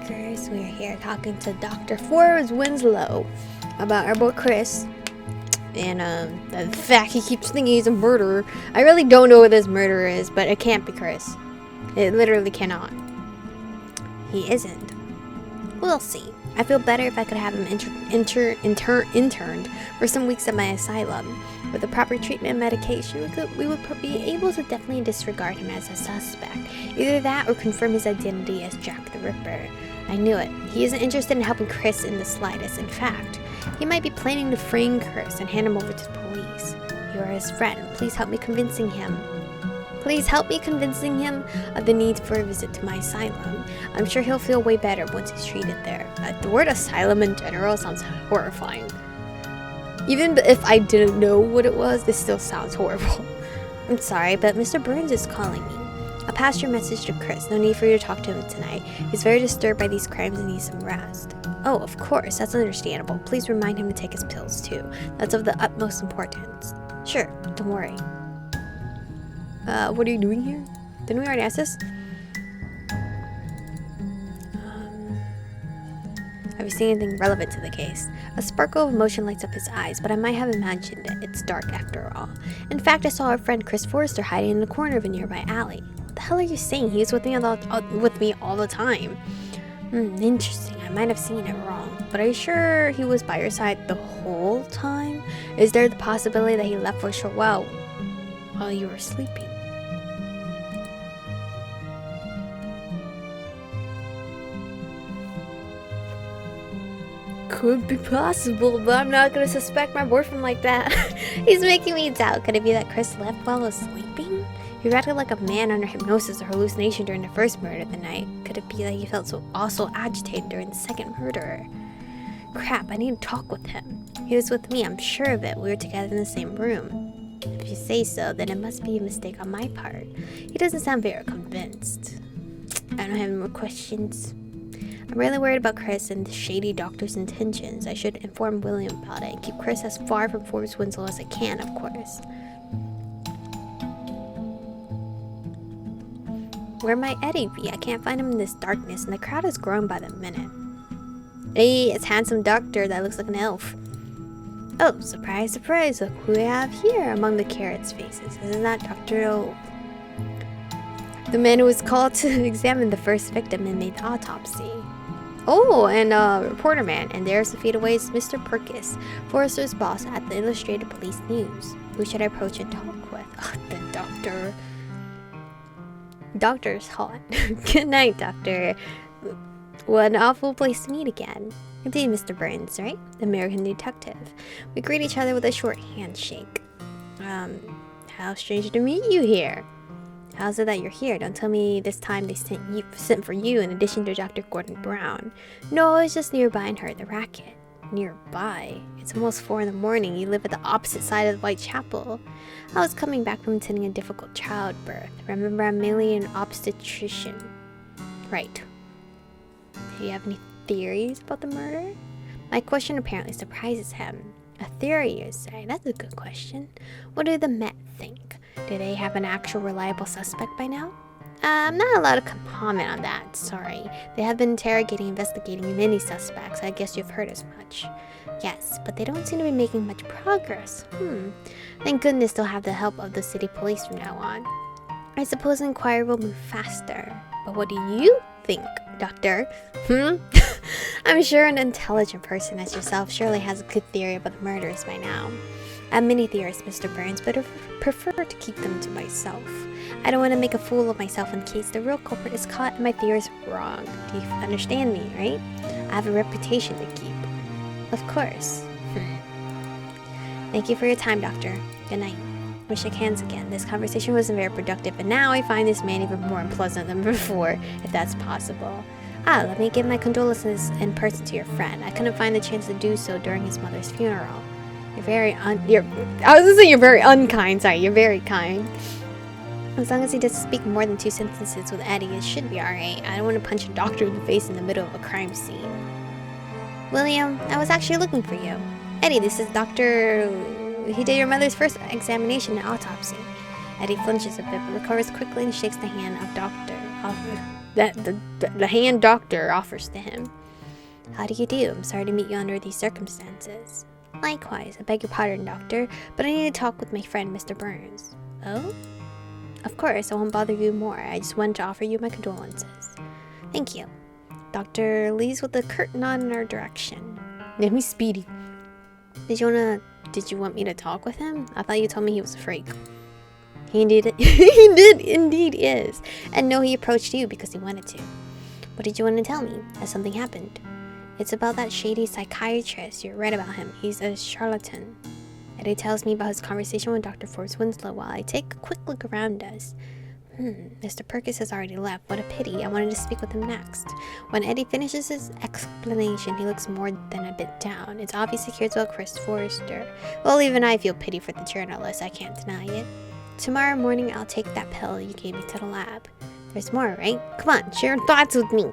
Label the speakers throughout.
Speaker 1: Lurkers. We're here talking to Dr. Forrest Winslow about our boy Chris and the fact he keeps thinking he's a murderer. I really don't know what this murderer is, but it can't be Chris. It literally cannot. He isn't. We'll see. I feel better if I could have him interned for some weeks at my asylum. With the proper treatment and medication, we would be able to definitely disregard him as a suspect. Either that or confirm his identity as Jack the Ripper. I knew it. He isn't interested in helping Chris in the slightest. In fact, he might be planning to frame Chris and hand him over to the police. You are his friend. Please help me convincing him. Please help me convincing him of the need for a visit to my asylum. I'm sure he'll feel way better once he's treated there. The word asylum in general sounds horrifying. Even if I didn't know what it was, this still sounds horrible. I'm sorry, but Mr. Burns is calling me. I'll pass your message to Chris. No need for you to talk to him tonight. He's very disturbed by these crimes and needs some rest. Oh, of course, that's understandable. Please remind him to take his pills too. That's of the utmost importance. Sure, don't worry. What are you doing here? Didn't we already ask this? Have you seen anything relevant to the case? A sparkle of emotion lights up his eyes, but I might have imagined it. It's dark after all. In fact, I saw our friend Chris Forrester hiding in the corner of a nearby alley. What the hell are you saying? He was with me all the time. Interesting. I might have seen it wrong. But are you sure he was by your side the whole time? Is there the possibility that he left for a short while you were sleeping? Could be possible, but I'm not gonna suspect my boyfriend like that. He's making me doubt. Could it be that Chris left while I was sleeping? He acted like a man under hypnosis or hallucination during the first murder of the night. Could it be that he felt also agitated during the second murder? Crap, I need to talk with him. He was with me, I'm sure of it. We were together in the same room. If you say so, then it must be a mistake on my part. He doesn't sound very convinced. I don't have any more questions. I'm really worried about Chris and the shady doctor's intentions. I should inform William about it and keep Chris as far from Forrest Winslow as I can, of course. Where might Eddie be? I can't find him in this darkness, and the crowd is growing by the minute. Hey, it's handsome doctor that looks like an elf. Oh, surprise, surprise, look who we have here among the carrots' faces. Isn't that Dr. O? The man who was called to examine the first victim and made the autopsy. Oh, and reporter man, and there's a feet away is Mr. Perkis, Forrester's boss at the Illustrated Police News. Who should I approach and talk with? Oh, the doctor. Doctor's hot. Good night, doctor. What an awful place to meet again. Indeed, Mr. Burns, right? American detective. We greet each other with a short handshake. How strange to meet you here. How's it that you're here? Don't tell me this time they sent for you in addition to Dr. Gordon Brown. No, I was just nearby and heard the racket. Nearby? It's almost 4 in the morning. You live at the opposite side of the Whitechapel. I was coming back from attending a difficult childbirth. Remember, I'm mainly an obstetrician. Right. Do you have any theories about the murder? My question apparently surprises him. A theory, you say? That's a good question. What do the Met think? Do they have an actual reliable suspect by now? I'm not allowed to comment on that, sorry. They have been investigating many suspects. I guess you've heard as much. Yes, but they don't seem to be making much progress. Thank goodness they'll have the help of the city police from now on. I suppose the inquiry will move faster. But what do you think, Doctor? I'm sure an intelligent person as yourself surely has a good theory about the murders by now. I have many theories, Mr. Burns, but I prefer to keep them to myself. I don't want to make a fool of myself in case the real culprit is caught and my theories are wrong. Do you understand me, right? I have a reputation to keep. Of course. Thank you for your time, Doctor. Good night. We shake hands again. This conversation wasn't very productive, and now I find this man even more unpleasant than before, if that's possible. Let me give my condolences in person to your friend. I couldn't find the chance to do so during his mother's funeral. You're very you're very unkind, sorry, you're very kind. As long as he doesn't speak more than 2 sentences with Eddie, it should be alright. I don't want to punch a doctor in the face in the middle of a crime scene. William, I was actually looking for you. Eddie, this is Dr. He did your mother's first examination and autopsy. Eddie flinches a bit, but recovers quickly and shakes the hand of that the hand doctor offers to him. How do you do? I'm sorry to meet you under these circumstances. Likewise, I beg your pardon, doctor, but I need to talk with my friend, Mr. Burns. Oh? Of course, I won't bother you more. I just wanted to offer you my condolences. Thank you. Doctor leaves with a curt nod in our direction. Name me Speedy. Did you want me to talk with him? I thought you told me he was a freak. He indeed is. And no, he approached you because he wanted to. What did you want to tell me? Has something happened? It's about that shady psychiatrist. You're right about him. He's a charlatan. Eddie tells me about his conversation with Dr. Forbes Winslow while I take a quick look around us. Mr. Perkins has already left. What a pity. I wanted to speak with him next. When Eddie finishes his explanation, he looks more than a bit down. It's obvious he cares about Chris Forrester. Well, even I feel pity for the journalist. I can't deny it. Tomorrow morning, I'll take that pill you gave me to the lab. There's more, right? Come on, share your thoughts with me.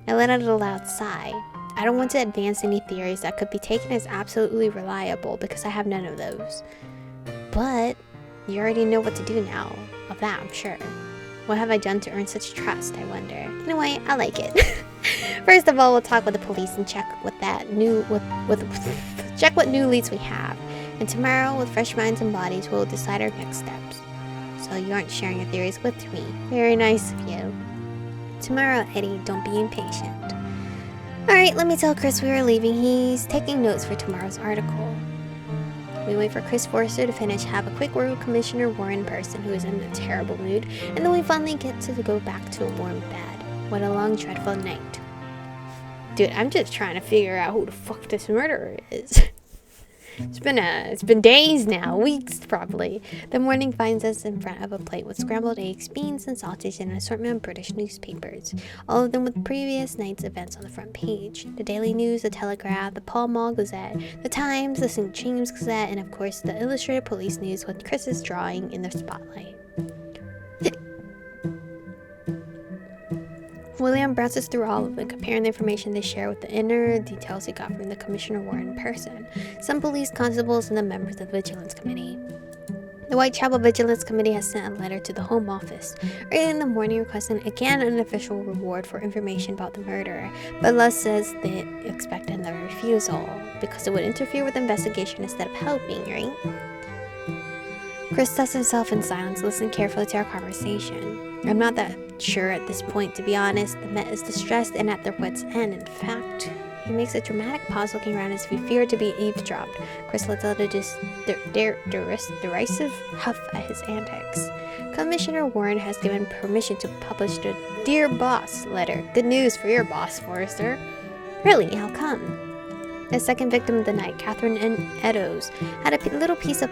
Speaker 1: I let out a loud sigh. I don't want to advance any theories that could be taken as absolutely reliable because I have none of those. But you already know what to do now. Of that, I'm sure. What have I done to earn such trust, I wonder? Anyway, I like it. First of all, we'll talk with the police and check what check what new leads we have. And tomorrow, with fresh minds and bodies, we'll decide our next steps. So you aren't sharing your theories with me. Very nice of you. Tomorrow, Eddie, don't be impatient. Alright, let me tell Chris we are leaving. He's taking notes for tomorrow's article. We wait for Chris Forrester to finish, have a quick word with Commissioner Warren in person, who is in a terrible mood, and then we finally get to go back to a warm bed. What a long, dreadful night. Dude, I'm just trying to figure out who the fuck this murderer is. It's been days now, weeks probably. The morning finds us in front of a plate with scrambled eggs, beans, and sausage, and an assortment of British newspapers, all of them with previous night's events on the front page. The Daily News, the Telegraph, the Pall Mall Gazette, the Times, the St. James Gazette, and of course the Illustrated Police News with Chris's drawing in the spotlight. William browses through all of them, comparing the information they share with the inner details he got from the Commissioner Warren in person, some police constables, and the members of the Vigilance Committee. The Whitechapel Vigilance Committee has sent a letter to the Home Office early in the morning requesting again an official reward for information about the murderer, but Les says they expect another refusal, because it would interfere with the investigation instead of helping, right? Chris settles himself in silence, listening carefully to our conversation. I'm not that sure at this point, to be honest. The Met is distressed and at their wits' end. In fact, he makes a dramatic pause, looking around as if he feared to be eavesdropped. Chris lets out a derisive huff at his antics. Commissioner Warren has given permission to publish the Dear Boss letter. Good news for your boss, Forrester. Really? How come? The second victim of the night, Catherine Eddowes, had a little piece of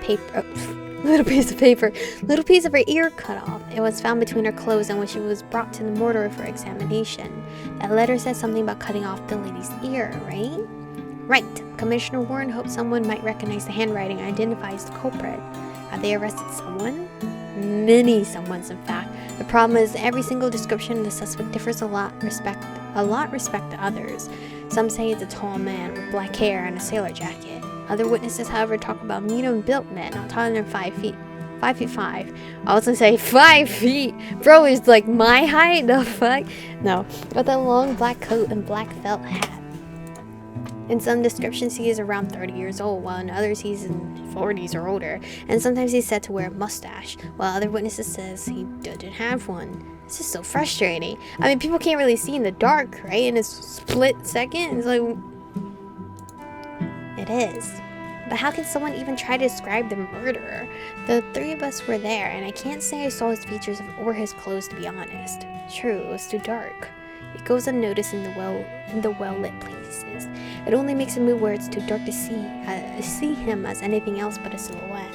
Speaker 1: her ear cut off. It was found between her clothes, and when she was brought to the mortuary for examination. That letter said something about cutting off the lady's ear, right? Right. Commissioner Warren hoped someone might recognize the handwriting and identify the culprit. Have they arrested someone? Many someones, in fact. The problem is every single description of the suspect differs a lot respect to others. Some say it's a tall man with black hair and a sailor jacket. Other witnesses, however, talk about medium-built men, not taller than 5 feet. 5'5". I was gonna say 5 feet. Bro is like my height. The fuck? No, with a long black coat and black felt hat. In some descriptions, he is around 30 years old, while in others, he's in 40s or older. And sometimes he's said to wear a mustache, while other witnesses says he doesn't have one. This is so frustrating. I mean, people can't really see in the dark, right? In a split second, it's like. It is. But how can someone even try to describe the murderer? The three of us were there, and I can't say I saw his features or his clothes, to be honest. True, it was too dark. It goes unnoticed in the well-lit places. It only makes a move where it's too dark to see him as anything else but a silhouette.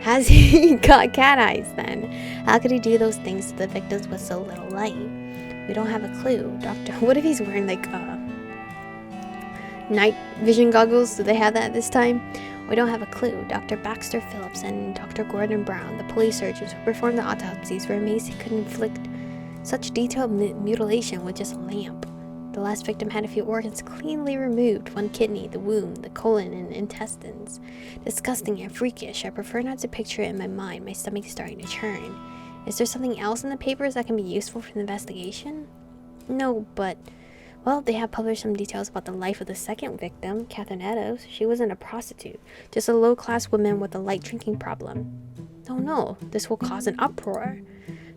Speaker 1: Has he got cat eyes then? How could he do those things to the victims with so little light? We don't have a clue. Doctor, what if he's wearing like night vision goggles? Do they have that this time? We don't have a clue. Dr. Baxter Phillips and Dr. Gordon Brown, the police surgeons who performed the autopsies, were amazed he could inflict such detailed mutilation with just a lamp. The last victim had a few organs cleanly removed, one kidney, the womb, the colon, and intestines. Disgusting and freakish. I prefer not to picture it in my mind. My stomach is starting to churn. Is there something else in the papers that can be useful for the investigation? No, but... Well, they have published some details about the life of the second victim, Catherine Eddowes. She wasn't a prostitute, just a low-class woman with a light drinking problem. Oh no, this will cause an uproar.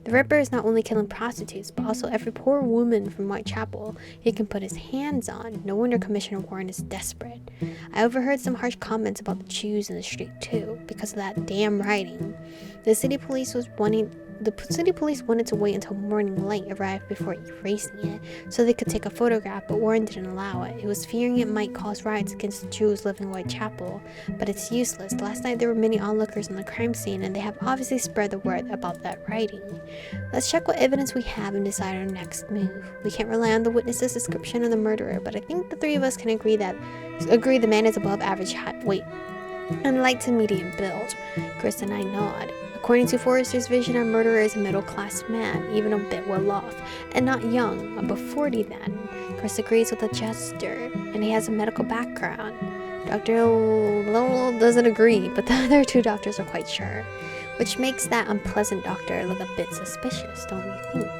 Speaker 1: The Ripper is not only killing prostitutes, but also every poor woman from Whitechapel he can put his hands on. No wonder Commissioner Warren is desperate. I overheard some harsh comments about the Jews in the street too, because of that damn writing. The city police wanted to wait until morning light arrived before erasing it, so they could take a photograph, but Warren didn't allow it. He was fearing it might cause riots against the Jews living in Whitechapel, but it's useless. Last night there were many onlookers on the crime scene, and they have obviously spread the word about that writing. Let's check what evidence we have and decide our next move. We can't rely on the witness's description of the murderer, but I think the three of us can agree the man is above average weight and light to medium build. Chris and I nod. According to Forrester's vision, our murderer is a middle-class man, even a bit well-off, and not young, above 40 then. Chris agrees with a gesture, and he has a medical background. Dr. Lowell doesn't agree, but the other two doctors are quite sure, which makes that unpleasant doctor look a bit suspicious, don't you think?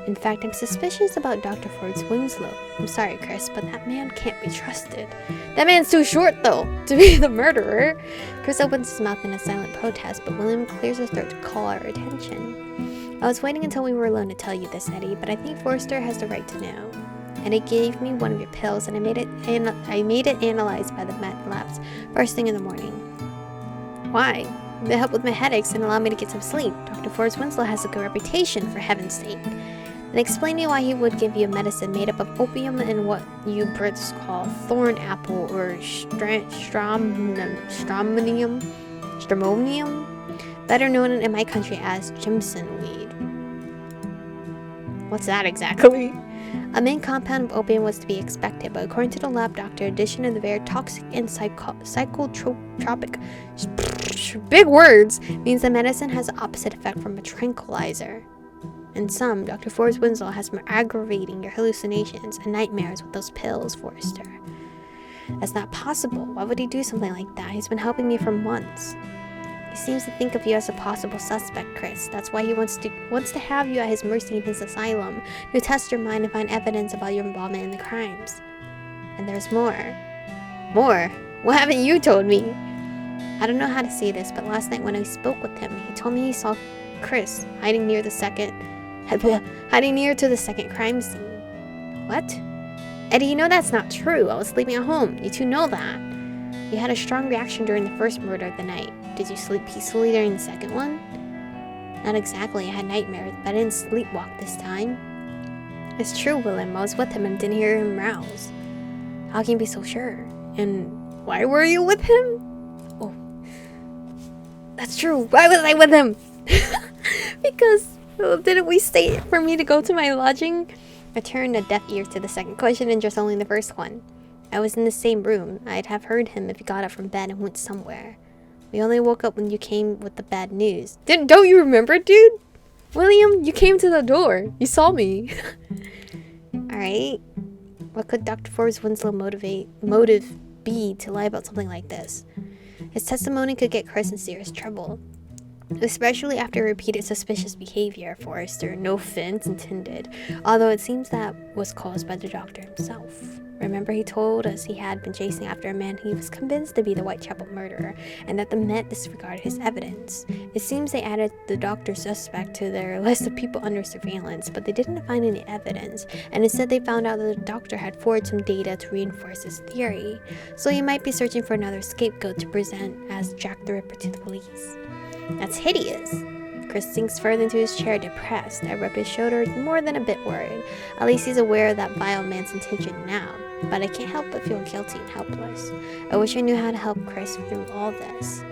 Speaker 1: In fact, I'm suspicious about Dr. Ford's Winslow. I'm sorry, Chris, but that man can't be trusted. That man's too short, though, to be the murderer. Chris opens his mouth in a silent protest, but William clears his throat to call our attention. I was waiting until we were alone to tell you this, Eddie, but I think Forrester has the right to know. Eddie gave me one of your pills, and I made it analyzed by the med labs first thing in the morning. Why? It helped with my headaches and allowed me to get some sleep. Dr. Ford's Winslow has a good reputation, for heaven's sake. And explain to me why he would give you a medicine made up of opium and what you Brits call thorn apple or stramonium, better known in my country as Jimson weed. What's that exactly? A main compound of opium was to be expected, but according to the lab doctor, addition of the very toxic and psychotropic big words means the medicine has the opposite effect from a tranquilizer. In some, Dr. Ford's Winslow has been aggravating your hallucinations and nightmares with those pills, Forrester. That's not possible. Why would he do something like that? He's been helping me for months. He seems to think of you as a possible suspect, Chris. That's why he wants to have you at his mercy in his asylum, to test your mind and find evidence about your involvement in the crimes. And there's more. More? What haven't you told me? I don't know how to say this, but last night when I spoke with him, he told me he saw Chris hiding near to the second crime scene. What? Eddie, you know that's not true. I was sleeping at home. You two know that. You had a strong reaction during the first murder of the night. Did you sleep peacefully during the second one? Not exactly. I had nightmares, but I didn't sleepwalk this time. It's true, Willem. I was with him and didn't hear him rouse. How can you be so sure? And why were you with him? Oh, that's true. Why was I with him? Because didn't we stay for me to go to my lodging? I turned a deaf ear to the second question and just only the first one. I was in the same room. I'd have heard him if he got up from bed and went somewhere. We only woke up when you came with the bad news. Don't you remember, dude? William, you came to the door. You saw me. Alright. What could Dr. Forbes Winslow motive be to lie about something like this? His testimony could get Chris in serious trouble. Especially after repeated suspicious behavior, Forrester, no offense intended, although it seems that was caused by the doctor himself. Remember, he told us he had been chasing after a man he was convinced to be the Whitechapel murderer, and that the Met disregarded his evidence. It seems they added the doctor's suspect to their list of people under surveillance, but they didn't find any evidence, and instead they found out that the doctor had forged some data to reinforce his theory. So he might be searching for another scapegoat to present as Jack the Ripper to the police. That's hideous. Chris sinks further into his chair, depressed. I rub his shoulder, more than a bit worried. At least he's aware of that vile man's intention now. But I can't help but feel guilty and helpless. I wish I knew how to help Chris through all this.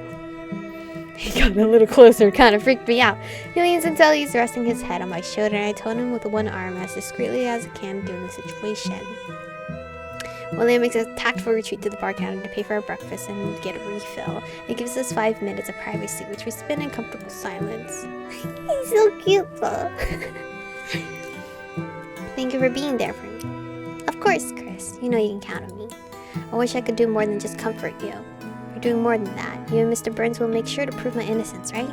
Speaker 1: He got a little closer, kind of freaked me out. He leans until he's resting his head on my shoulder, and I told him with one arm as discreetly as I can during the situation. William makes a tactful retreat to the bar counter to pay for our breakfast and get a refill. It gives us 5 minutes of privacy, which we spend in comfortable silence. He's so cute, though. Thank you for being there for me. Of course, Chris. You know you can count on me. I wish I could do more than just comfort you. You're doing more than that. You and Mr. Burns will make sure to prove my innocence, right?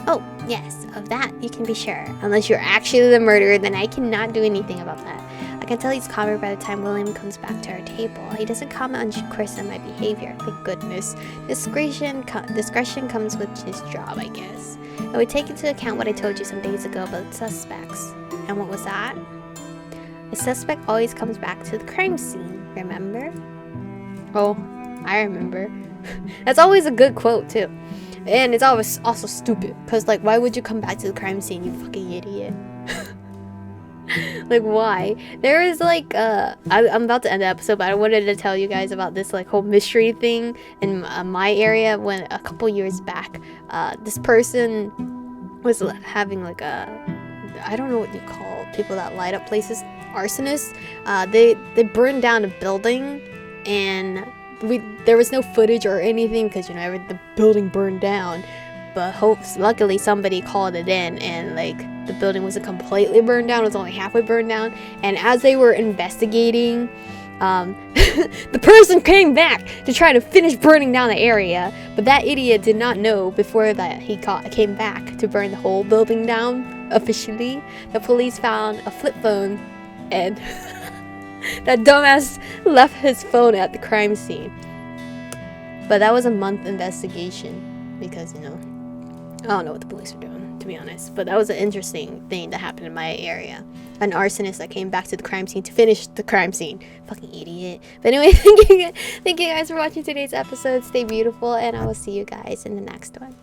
Speaker 1: Oh, Yes, of that you can be sure. Unless you're actually the murderer, then I cannot do anything about that. I can tell he's calmer by the time William comes back to our table. He doesn't comment on Chris and my behavior, thank goodness. Discretion comes with his job, I guess. And we take into account what I told you some days ago about the suspects. And what was that? The suspect always comes back to the crime scene, remember? Oh, I remember. That's always a good quote, too. And it's always also stupid, because, like, why would you come back to the crime scene, you fucking idiot? Like, why? There is, like, I'm about to end the episode, but I wanted to tell you guys about this, like, whole mystery thing in my area when a couple years back, this person was having, like, I don't know what you call people that light up places, arsonists. They burned down a building, and there was no footage or anything because, you know, the building burned down. But luckily somebody called it in, and like the building wasn't completely burned down, it was only halfway burned down. And as they were investigating, the person came back to try to finish burning down the area, but that idiot did not know before that he came back to burn the whole building down officially. The police found a flip phone, and that dumbass left his phone at the crime scene. But that was a month investigation because, you know, I don't know what the police were doing, to be honest. But that was an interesting thing that happened in my area. An arsonist that came back to the crime scene to finish the crime scene. Fucking idiot. But anyway, thank you guys for watching today's episode. Stay beautiful, and I will see you guys in the next one.